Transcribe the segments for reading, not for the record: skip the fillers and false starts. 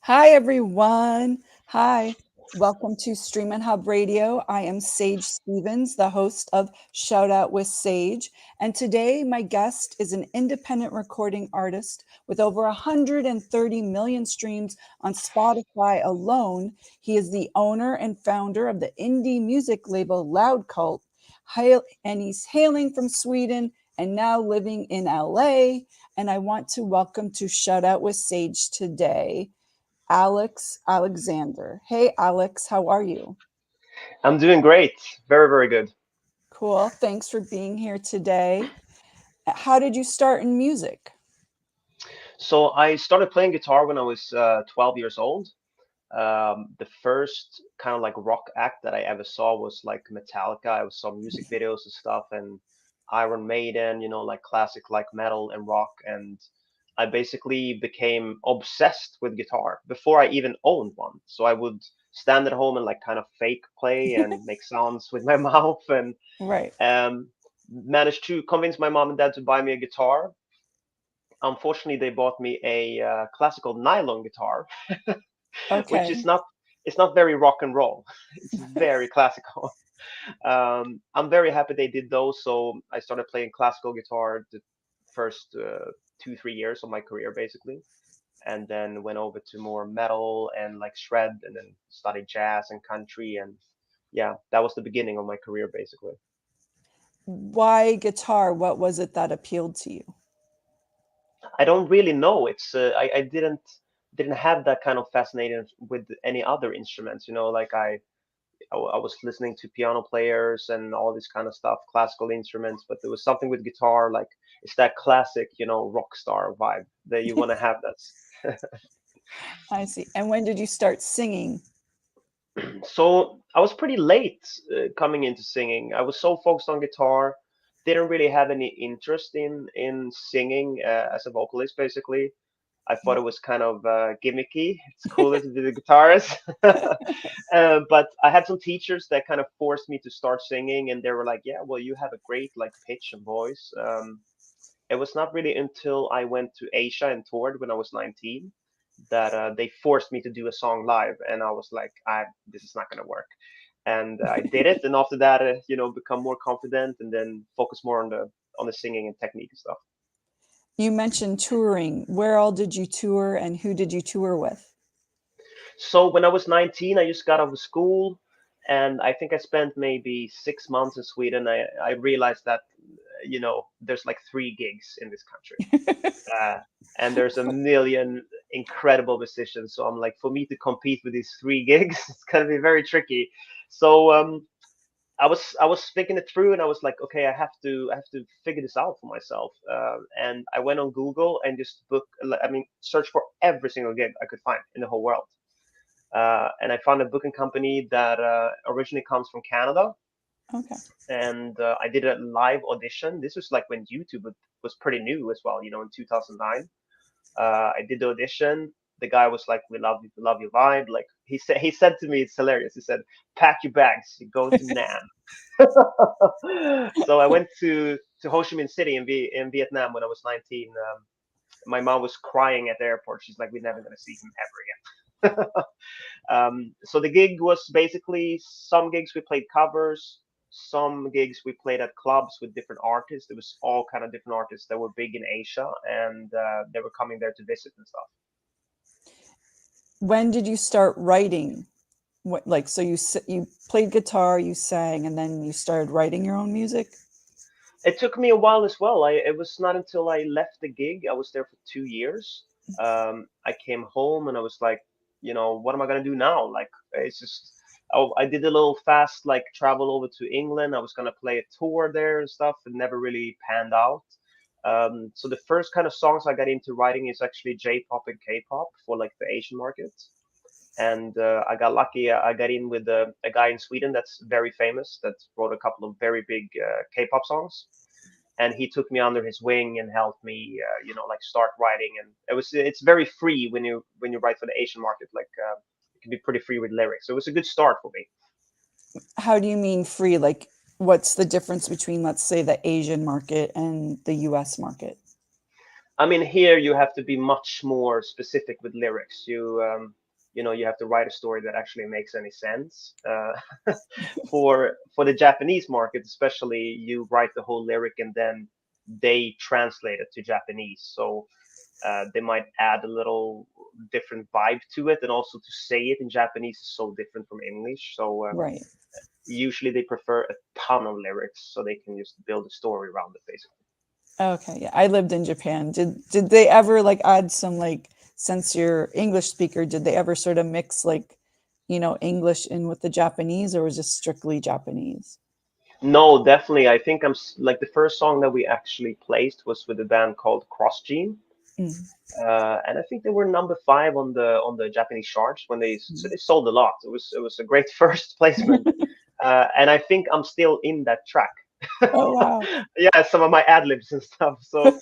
Hi, everyone. Hi. Welcome to Streaminn Hub Radio. I am Sage Stevens, the host of Shout Out with Sage. And today, my guest is an independent recording artist with over 130 million streams on Spotify alone. He is the owner and founder of the indie music label Loud Cult, and he's hailing from Sweden and now living in LA. And I want to welcome to Shout Out with Sage today, Alex Alexander. Hey, Alex, how are you? I'm doing great. Very, very good. Cool. Thanks for being here today. How did you start in music? So I started playing guitar when I was 12 years old. The first kind of like rock act that I ever saw was like Metallica. I saw music videos and stuff, and Iron Maiden, like classic like metal and rock. And I basically became obsessed with guitar before I even owned one. So I would stand at home and like kind of fake play and make sounds with my mouth and Right. um, managed to convince my mom and dad to buy me a guitar. Unfortunately, they bought me a classical nylon guitar, which is Okay. not it's not very rock and roll. It's very classical. I'm very happy they did those. So I started playing classical guitar the first 2-3 years of my career, basically, and then went over to more metal and like shred, and then studied jazz and country, and yeah, that was the beginning of my career, basically. Why guitar? What was it that appealed to you? I don't really know. I didn't have that kind of fascination with any other instruments. Like I was listening to piano players and all this kind of stuff, classical instruments, but there was something with guitar, like it's that classic, rock star vibe that you want to have. That's I see. And when did you start singing? so I was pretty late coming into singing. I was so focused on guitar, didn't really have any interest in singing as a vocalist, basically. I thought it was kind of gimmicky. It's cooler to be the guitarist. But I had some teachers that kind of forced me to start singing, and they were like, "Yeah, well, you have a great like pitch and voice." It was not really until I went to Asia and toured when I was 19 that they forced me to do a song live, and I was like, "This is not going to work." And I did it, and after that, become more confident, and then focus more on the singing and technique and stuff. You mentioned touring. Where all did you tour and who did you tour with? So when I was 19, I just got out of school, and I think I spent maybe 6 months in Sweden. I realized that there's like three gigs in this country, uh, and there's a million incredible musicians. So I'm like, for me to compete with these three gigs, it's gonna be very tricky. So I was thinking it through, and I was like, okay, I have to figure this out for myself. And I went on Google and just search for every single gig I could find in the whole world. And I found a booking company that originally comes from Canada, Okay. and I did a live audition. This was like when YouTube was pretty new as well, in 2009. I did the audition. The guy was like, we love your vibe." Like he said to me, it's hilarious. He said, "Pack your bags, you're going to Nam." So I went to Ho Chi Minh City in Vietnam when I was 19. My mom was crying at the airport. She's like, "We're never gonna see him ever again." So the gig was basically, some gigs we played covers, some gigs we played at clubs with different artists. There was all kind of different artists that were big in Asia, and they were coming there to visit and stuff. When did you start writing? Like, so you played guitar, you sang, and then you started writing your own music? It took me a while as well. It was not until I left the gig. I was there for 2 years. I came home and I was like, what am I gonna do now? Like, it's just. I did a little fast like travel over to England. I was gonna play a tour there and stuff. It never really panned out. So the first kind of songs I got into writing is actually J-pop and K-pop for like the Asian market. And I got lucky. I got in with a guy in Sweden that's very famous, that wrote a couple of very big K-pop songs, and he took me under his wing and helped me, like start writing. And it's very free when you write for the Asian market. Like it can be pretty free with lyrics. So it was a good start for me. How do you mean free? Like, what's the difference between, let's say, the Asian market and the US market? I mean, here you have to be much more specific with lyrics. You know, you have to write a story that actually makes any sense. For the Japanese market, especially, you write the whole lyric and then they translate it to Japanese. So they might add a little different vibe to it, and also to say it in Japanese is so different from English. So Right. usually they prefer a ton of lyrics so they can just build a story around it, basically. Okay, yeah. I lived in Japan. Did they ever like add some like, since you're English speaker, did they ever sort of mix like, English in with the Japanese, or was it strictly Japanese? No, definitely. I think like the first song that we actually placed was with a band called Cross Gene, Mm, and I think they were number 5 on the Japanese charts when so mm. they sold a lot. It was a great first placement, and I think I'm still in that track. Oh wow. Yeah, some of my ad libs and stuff. So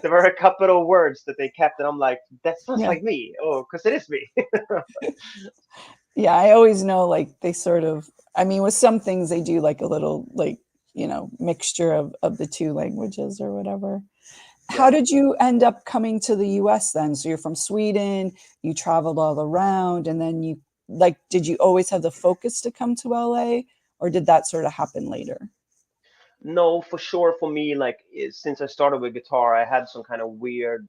there were a couple of words that they kept, and I'm like, that sounds Yeah. like me. Oh, because it is me. Yeah, I always know like they sort of, I mean, with some things they do like a little like, mixture of the two languages or whatever. How Yeah. did you end up coming to the US then? So you're from Sweden, you traveled all around, and then you like, did you always have the focus to come to LA, or did that sort of happen later? No, for sure. For me, like since I started with guitar, I had some kind of weird,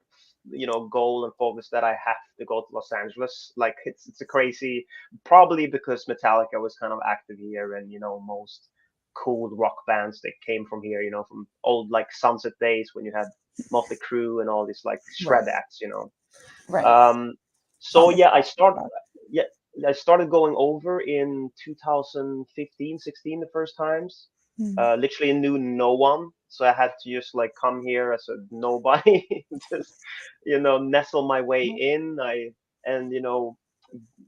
goal and focus that I have to go to Los Angeles. Like it's a crazy, probably because Metallica was kind of active here, and most cool rock bands that came from here. From old like Sunset days when you had Motley Crue and all these like shred Right, acts. right. Um, On so the yeah, back. yeah, I started going over in 2015, 16 the first times. Mm, Literally knew no one, so I had to just like come here as a nobody, just nestle my way in. And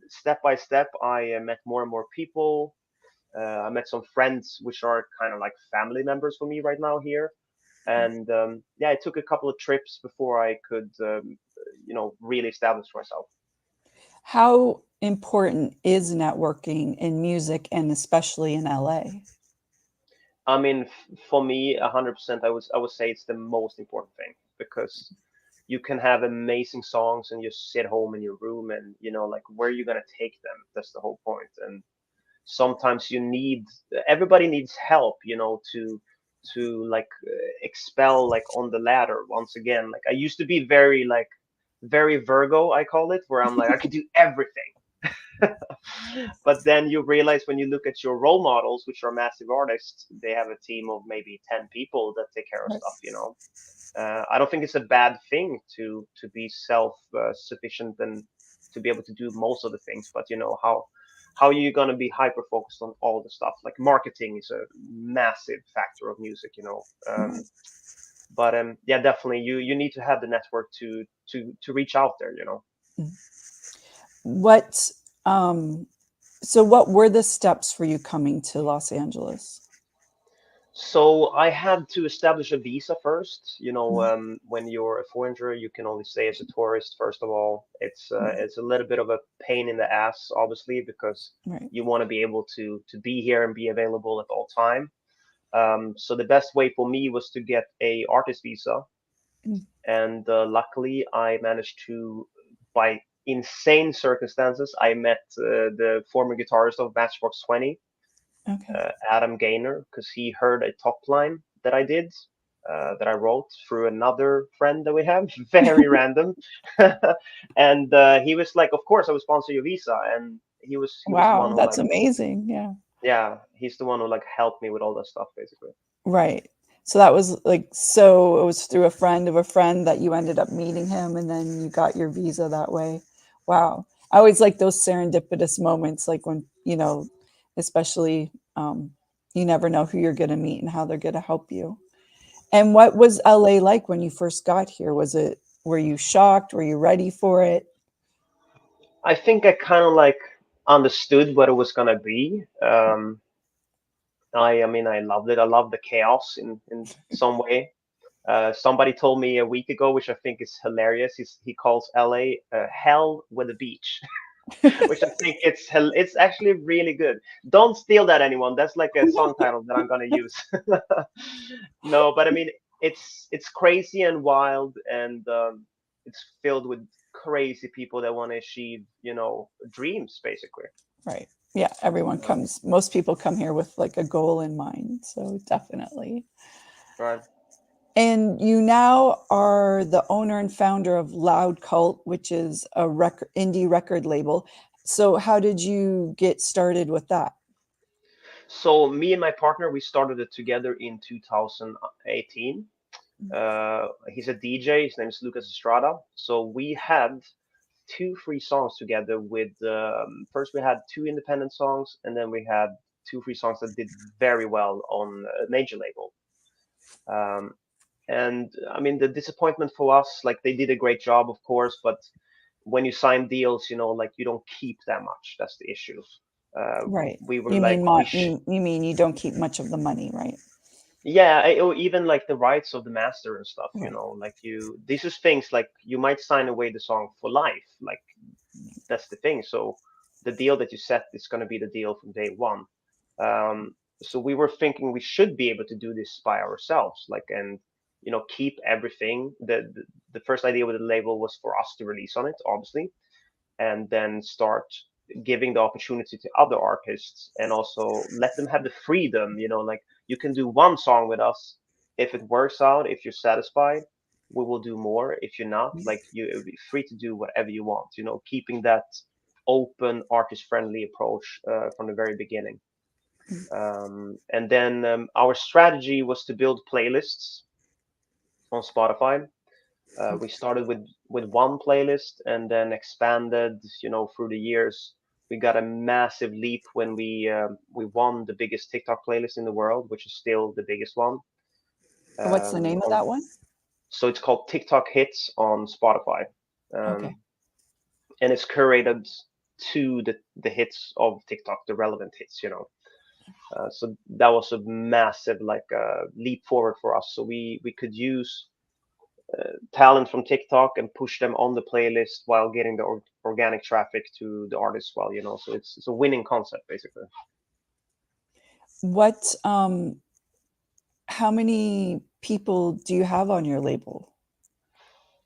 step by step, I met more and more people. I met some friends, which are kind of like family members for me right now here. And yeah, it took a couple of trips before I could, really establish myself. how important is networking in music and especially in LA? I mean, for me, 100%, I would say it's the most important thing, because you can have amazing songs and just sit home in your room, and like, where are you gonna take them? That's the whole point. And sometimes everybody needs help, to like expel like on the ladder once again. Like I used to be very Virgo, I call it, where I'm like, I can do everything. But then you realize when you look at your role models, which are massive artists, they have a team of maybe 10 people that take care of Right. stuff. I don't think it's a bad thing to be self sufficient and to be able to do most of the things, but how are you going to be hyper focused on all the stuff? Like marketing is a massive factor of music. Right. But yeah, definitely you need to have the network to reach out there. Mm. What so what were the steps for you coming to Los Angeles? So I had to establish a visa first. Mm, When you're a foreigner, you can only stay as a tourist. First of all, right, it's a little bit of a pain in the ass, obviously, because right. you want to be able to be here and be available at all time. So the best way for me was to get a artist visa, Mm, and luckily I managed to, by insane circumstances, I met the former guitarist of Matchbox 20, okay. Adam Gaynor, because he heard a top line that I did, that I wrote through another friend that we have, very random. And he was like, "Of course, I will sponsor your visa." And he was the one Wow, who that's like, amazing. Yeah. yeah, he's the one who like helped me with all that stuff, basically. Right. So that was like, so it was through a friend of a friend that you ended up meeting him and then you got your visa that way. Wow. I always like those serendipitous moments, like when, especially you never know who you're going to meet and how they're going to help you. And what was LA like when you first got here? Were you shocked? Were you ready for it? I think I kind of like understood what it was gonna be. I mean, I loved it. I loved the chaos in some way. Somebody told me a week ago, which I think is hilarious. He calls LA hell with a beach, which I think it's actually really good. Don't steal that, anyone. That's like a song title that I'm gonna use. No, but I mean, it's crazy and wild, and it's filled with crazy people that want to achieve, dreams basically. Right. Yeah, everyone Uh, comes, most people come here with like a goal in mind. So definitely. right. And you now are the owner and founder of Loud Cult, which is a indie record label. So how did you get started with that? So me and my partner, we started it together in 2018. He's a DJ. His name is Lucas Estrada. So we had two free songs together. With first we had two independent songs, and then we had two free songs that did very well on a major label. Um, and I mean, the disappointment for us, like they did a great job, of course, but when you sign deals, like you don't keep that much. That's the issue. Right. We were You like, mean you mean you don't keep much of the money, right? yeah, or even like the rights of the master and stuff, Right. like this is things like you might sign away the song for life. Like that's the thing. So the deal that you set is going to be the deal from day one. So we were thinking we should be able to do this by ourselves, like, and keep everything. The first idea with the label was for us to release on it, obviously, and then start giving the opportunity to other artists, and also let them have the freedom, like you can do one song with us. If it works out, if you're satisfied, we will do more. If you're not, like, you'll be free to do whatever you want, keeping that open, artist friendly approach from the very beginning. And then our strategy was to build playlists on Spotify. We started with one playlist and then expanded, through the years. We got a massive leap when we won the biggest TikTok playlist in the world, which is still the biggest one. What's the name of that one? So it's called TikTok Hits on Spotify, Okay. um, and it's curated to the hits of TikTok, the relevant hits. So that was a massive, like, leap forward for us. So we could use talent from TikTok and push them on the playlist while getting the organic traffic to the artist. Well, so it's a winning concept basically. What how many people do you have on your label?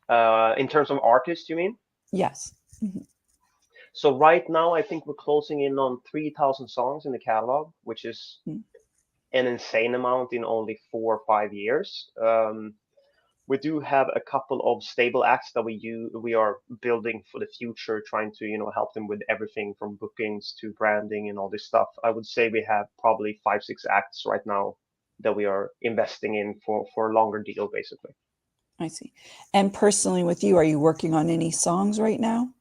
In terms of artists, you mean? Yes. Mhm. So right now, I think we're closing in on 3,000 songs in the catalog, which is Mm. an insane amount in only 4 or 5 years. We do have a couple of stable acts that we are building for the future, trying to help them with everything from bookings to branding and all this stuff. I would say we have probably 5, 6 acts right now that we are investing in for a longer deal, basically. I see. And personally with you, are you working on any songs right now?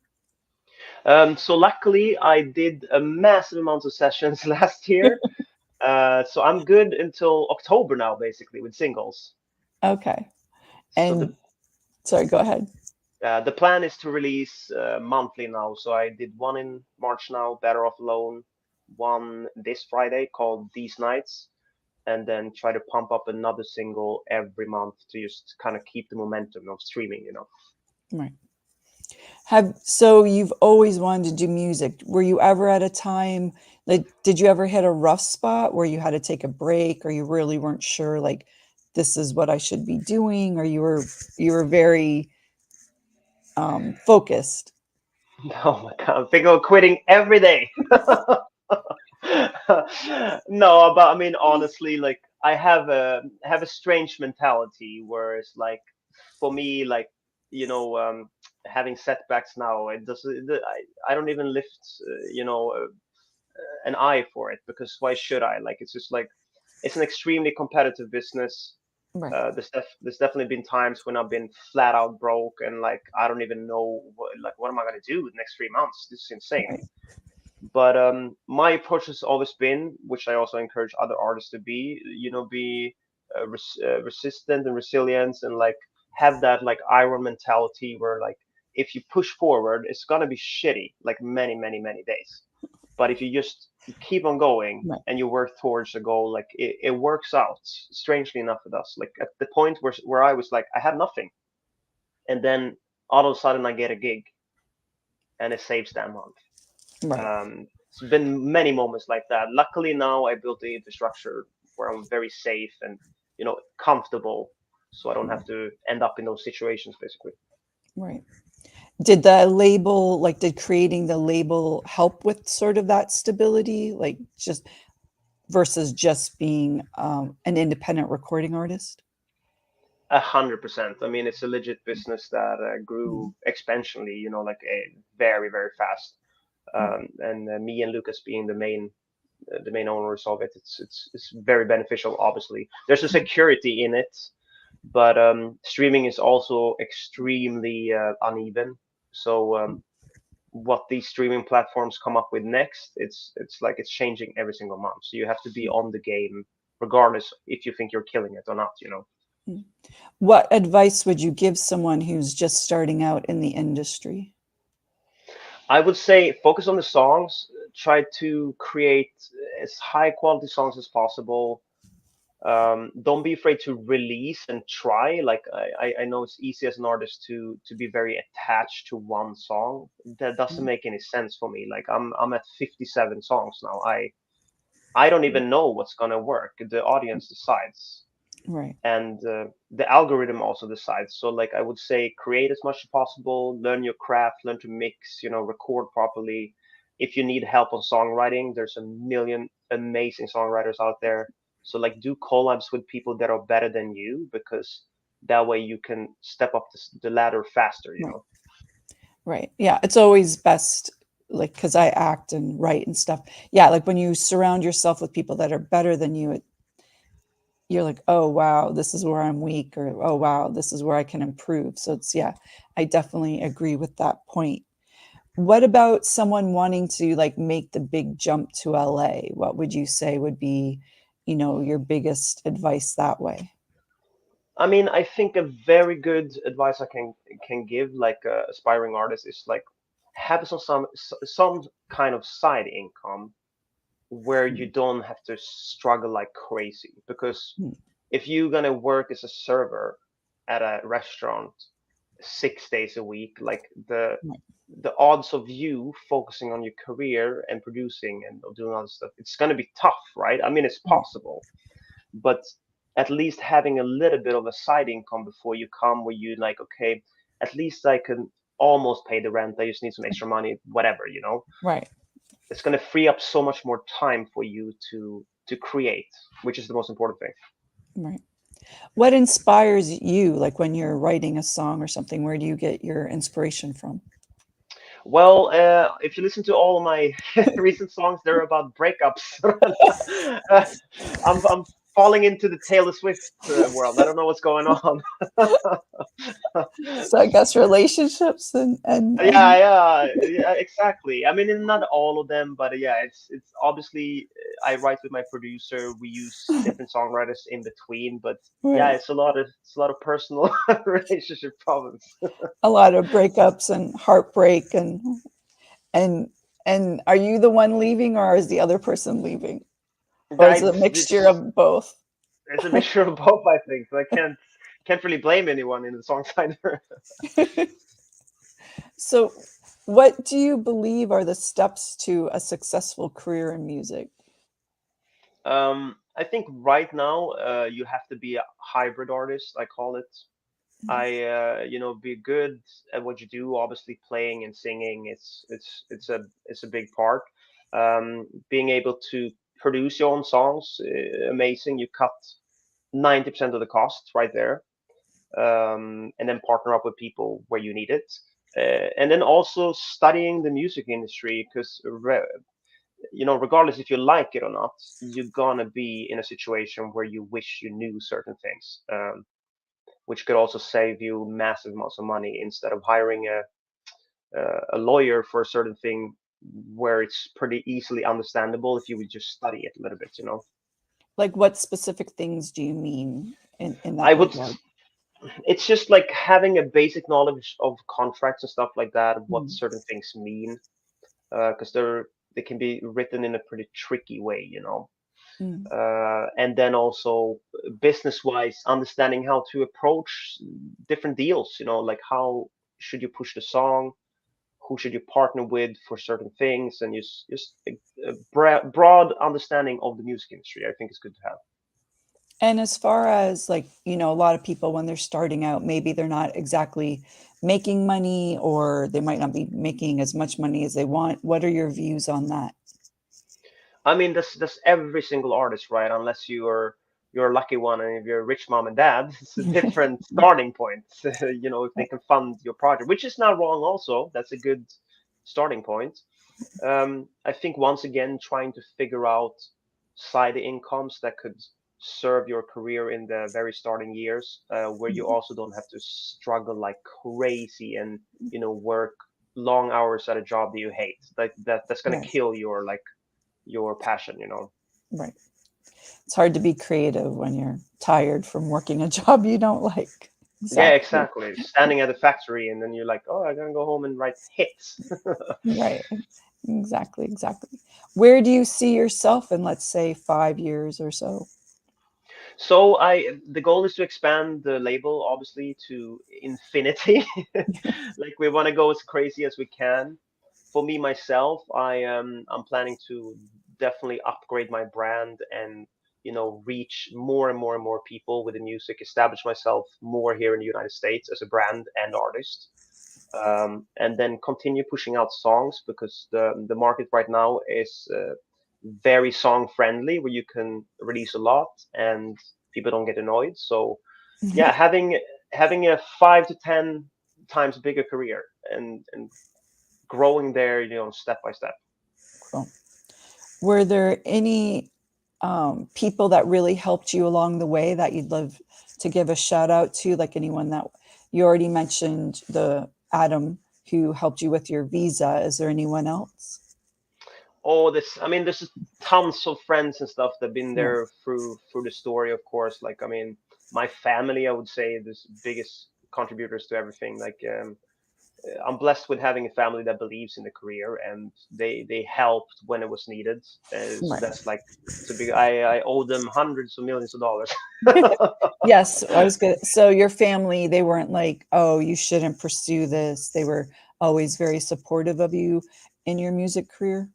So luckily, I did a massive amount of sessions last year. So I'm good until October now, basically, with singles. Okay. So And sorry, go ahead. the plan is to release monthly now. So I did one in March now, Better Off Alone, one this Friday called These Nights, and then try to pump up another single every month to just kind of keep the momentum of streaming. Right. So you've always wanted to do music. Were you ever at a time like did you ever hit a rough spot where you had to take a break or you really weren't sure like this is what I should be doing or you were very focused? Oh my God, I'm thinking of quitting every day. No, but I mean, honestly, like I have a strange mentality where it's like, for me, like, having setbacks now, it doesn't. I don't even lift, an eye for it, because why should I? Like, it's just like it's an extremely competitive business. Right. There's definitely been times when I've been flat out broke, and like I don't even know what am I gonna do the next 3 months? This is insane. Right. But my approach has always been, which I also encourage other artists to be, be resistant and resilient, and like have that like iron mentality where, like, if you push forward, it's gonna be shitty like many, many, many days. But if you just keep on going Right. and you work towards a goal, like it works out. Strangely enough, with us, like at the point where I was like I had nothing, and then all of a sudden I get a gig, and it saves that month. Right. It's been many moments like that. Luckily now I built the infrastructure where I'm very safe and comfortable. so I don't have to end up in those situations basically. Right. Did the label, like, did creating the label help with sort of that stability, like just versus just being an independent recording artist? 100%. I mean, it's a legit business that Mm, grew exponentially, like a very, very fast. right. And me and Lucas being the main owners of it, it's very beneficial. Obviously, there's a Mm, security in it, but streaming is also extremely uneven. So what these streaming platforms come up with next, it's like it's changing every single month. So you have to be mm, on the game, regardless if you think you're killing it or not. mm. What advice would you give someone who's just starting out in the industry? I would say focus on the songs. Try to create as high quality songs as possible. Don't be afraid to release and try. Like I know it's easy as an artist to be very attached to one song. That doesn't Mm, make any sense for me. Like I'm at 57 songs now. I don't mm, even know what's gonna work. The audience decides, right. and the algorithm also decides. So like I would say, create as much as possible, learn your craft, learn to mix, record properly. If you need help on songwriting, there's a million amazing songwriters out there. So like do collabs with people that are better than you, because that way you can step up the ladder faster, you Right. know. Right. Yeah. It's always best, like, because I act and write and stuff. Yeah. Like when you surround yourself with people that are better than you, you're like, oh, wow, this is where I'm weak, or oh, wow, this is where I can improve. So it's, yeah, I definitely agree with that point. What about someone wanting to like make the big jump to LA? What would you say would be, your biggest advice that way? I mean, I think a very good advice I can give like aspiring artists is like have some kind of side income where you Mm, don't have to struggle like crazy. Because mm, if you're gonna work as a server at a restaurant 6 days a week, like right, the odds of you focusing on your career and producing and doing all this stuff, it's gonna be tough, right? I mean, it's right, possible, but at least having a little bit of a side income before you come, where you like, okay, at least I can almost pay the rent. I just need some extra money, whatever. right, It's going to free up so much more time for you to create, which is the most important thing. right. What inspires you, like when you're writing a song or something? Where do you get your inspiration from? Well, if you listen to all of my recent songs, they're about breakups. uh, I'm falling into the Taylor Swift world. I don't know what's going on. So I guess relationships and Yeah, exactly. I mean, not all of them, but yeah, it's obviously I write with my producer. We use different songwriters in between, but yeah, right. it's a lot of personal relationship problems. A lot of breakups and heartbreak and and are you the one leaving or is the other person leaving? Or is it a It's mixture it's of both? it's a mixture of both, I think. So I can't really blame anyone in the song either. So what do you believe are the steps to a successful career in music? I think right now you have to be a hybrid artist, I call it. Mm, Be good at what you do. Obviously, playing and singing, it's a big part. Being able to produce your own songs, amazing. You cut 90% of the costs right there, and then partner up with people where you need it. And then also studying the music industry, because regardless if you like it or not, you're gonna be in a situation where you wish you knew certain things, which could also save you massive amounts of money instead of hiring a lawyer for a certain thing where it's pretty easily understandable if you would just study it a little bit. like what specific things do you mean in I that would. regard? It's just like having a basic knowledge of contracts and stuff like that, what Mm, certain things mean, because they can be written in a pretty tricky way. mm, And then also business wise, understanding how to approach different deals, like how should you push the song, who should you partner with for certain things, and just a broad understanding of the music industry, I think is good to have. And as far as like, a lot of people when they're starting out, maybe they're not exactly making money or they might not be making as much money as they want. What are your views on that? I mean, that's every single artist, right? Unless you're a lucky one, and if you're a rich mom and dad, it's a different starting point. If they can fund your project, which is not wrong. Also, that's a good starting point. I think once again, trying to figure out side incomes that could serve your career in the very starting years, where you also don't have to struggle like crazy and work long hours at a job that you hate. Like that's gonna Right, kill your passion. right. It's hard to be creative when you're tired from working a job you don't like. Yeah, Exactly. exactly. Standing at a factory and then you're like, oh, I'm gonna go home and write hits. Right. Exactly. Exactly. Where do you see yourself in, let's say, 5 years or so? So the goal is to expand the label obviously to infinity. Like we want to go as crazy as we can. For me myself, I'm planning to definitely upgrade my brand and reach more and more and more people with the music, establish myself more here in the United States as a brand and artist. And then continue pushing out songs because the market right now is very song friendly, where you can release a lot and people don't get annoyed. So yeah, having a 5 to 10 times bigger career and growing there, step by step. Cool. Were there any people that really helped you along the way that you'd love to give a shout out to? Like anyone that you already mentioned, the Adam who helped you with your visa. Is there anyone else? Oh, I mean, there's just tons of friends and stuff that have been Right. there through the story, of course. Like, I mean, my family, I would say, is biggest contributors to everything. Like, I'm blessed with having a family that believes in the career and they helped when it was needed. So Right. that's like it's a big. I owe them hundreds of millions of dollars. Yes, I was good. So your family, they weren't like, oh, you shouldn't pursue this. They were always very supportive of you in your music career.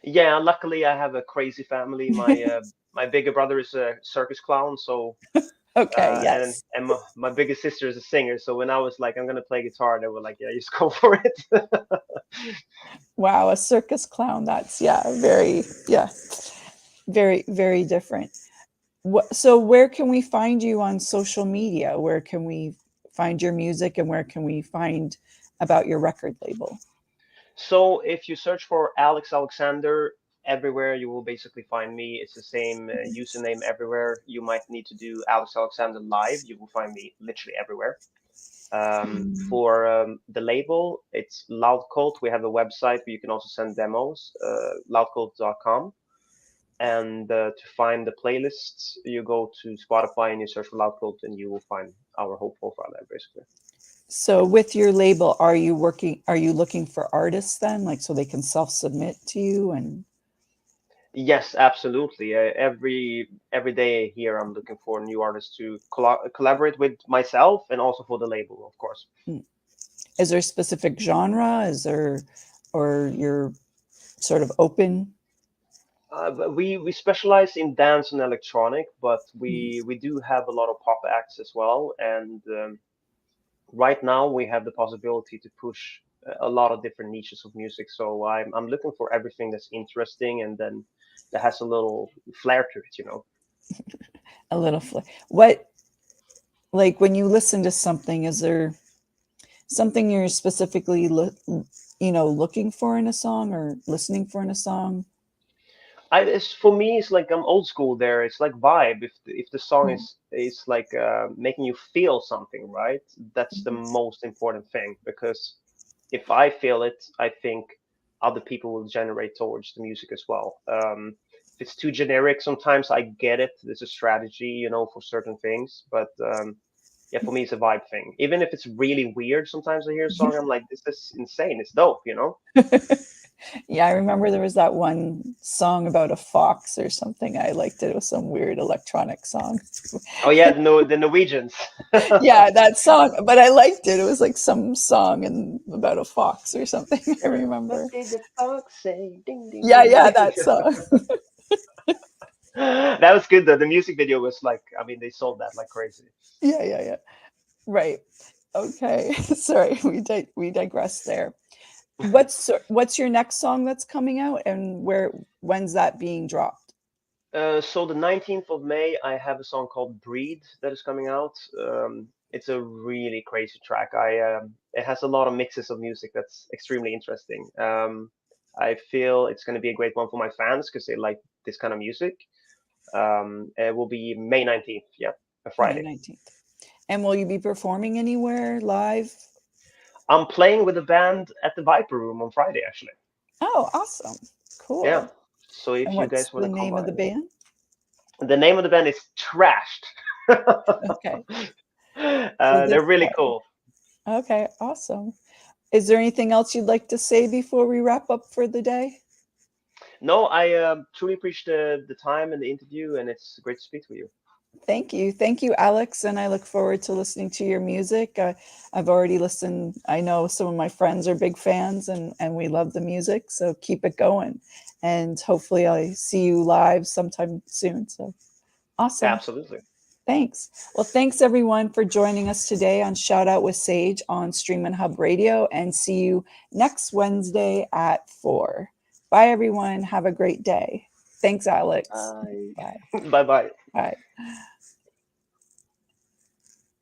Yeah, luckily I have a crazy family. My bigger brother is a circus clown, so Okay, and yes. and my biggest sister is a singer. So when I was like, I'm gonna play guitar, they were like, yeah, just go for it. Wow, a circus clown. That's, yeah, very, yeah, very, very different. So where can we find you on social media? Where can we find your music and where can we find about your record label? So if you search for Alex Alexander everywhere, you will basically find me. It's the same username everywhere. You might need to do Alex Alexander live. You will find me literally everywhere. For the label, it's Loud Cult. We have a website where you can also send demos, loudcult.com. And to find the playlists, you go to Spotify and you search for Loud Cult, and you will find our whole profile there, basically. So with your label, are you looking for artists then, like so they can self-submit to you and Yes, absolutely. Every day here, I'm looking for new artists to collaborate with myself and also for the label, of course. mm. Is there a specific genre? Is there, or you're sort of open? But we specialize in dance and electronic, but Mm. we do have a lot of pop acts as well. And right now, we have the possibility to push a lot of different niches of music. So I'm looking for everything that's interesting and then that has a little flair to it. A little what, like when you listen to something, is there something you're specifically looking for in a song or listening for in a song? For me, it's like I'm old school there. It's like vibe. If the song Mm. is like making you feel something, right? That's the most important thing because if I feel it, I think other people will generate towards the music as well. If it's too generic, sometimes I get it. There's a strategy, for certain things, but yeah, for me, it's a vibe thing. Even if it's really weird, sometimes I hear a song, I'm like, this is insane. It's dope. Yeah, I remember there was that one song about a fox or something. I liked it. It was some weird electronic song. Oh yeah, no, the Norwegians. Yeah, that song, but I liked it. It was like some song and about a fox or something. I What remember. did the fox say? Ding ding Yeah, ding yeah, ding. that song. That was good though. The music video was like, I mean, they sold that like crazy. Yeah, yeah, yeah. Right. Okay. Sorry, we digress there. What's your next song that's coming out, and when's that being dropped? So the 19th of May, I have a song called "Breed" that is coming out. It's a really crazy track. It has a lot of mixes of music that's extremely interesting. I feel it's going to be a great one for my fans because they like this kind of music. It will be May 19th. Yeah, a May Friday. 19th. And will you be performing anywhere live? I'm playing with a band at the Viper Room on Friday, actually. Oh, awesome. Yeah. Cool. So And if you what's guys want the to come name of by, the band? the name of the band is Trashed. Okay. So They're this really Friday. cool. Okay, awesome. Is there anything else you'd like to say before we wrap up for the day? No, I truly appreciate the time and the interview, and it's great to speak with you. Thank you. Thank you, Alex. And I look forward to listening to your music. I've already listened. I know some of my friends are big fans, and we love the music. So keep it going. And hopefully, I see you live sometime soon. So awesome. Absolutely. Thanks. Well, thanks everyone for joining us today on Shout Out with Sage on Streaminn Hub Radio, and see you next Wednesday at 4. Bye, everyone. Have a great day. Thanks, Alex. Bye. Bye. Bye bye. Bye.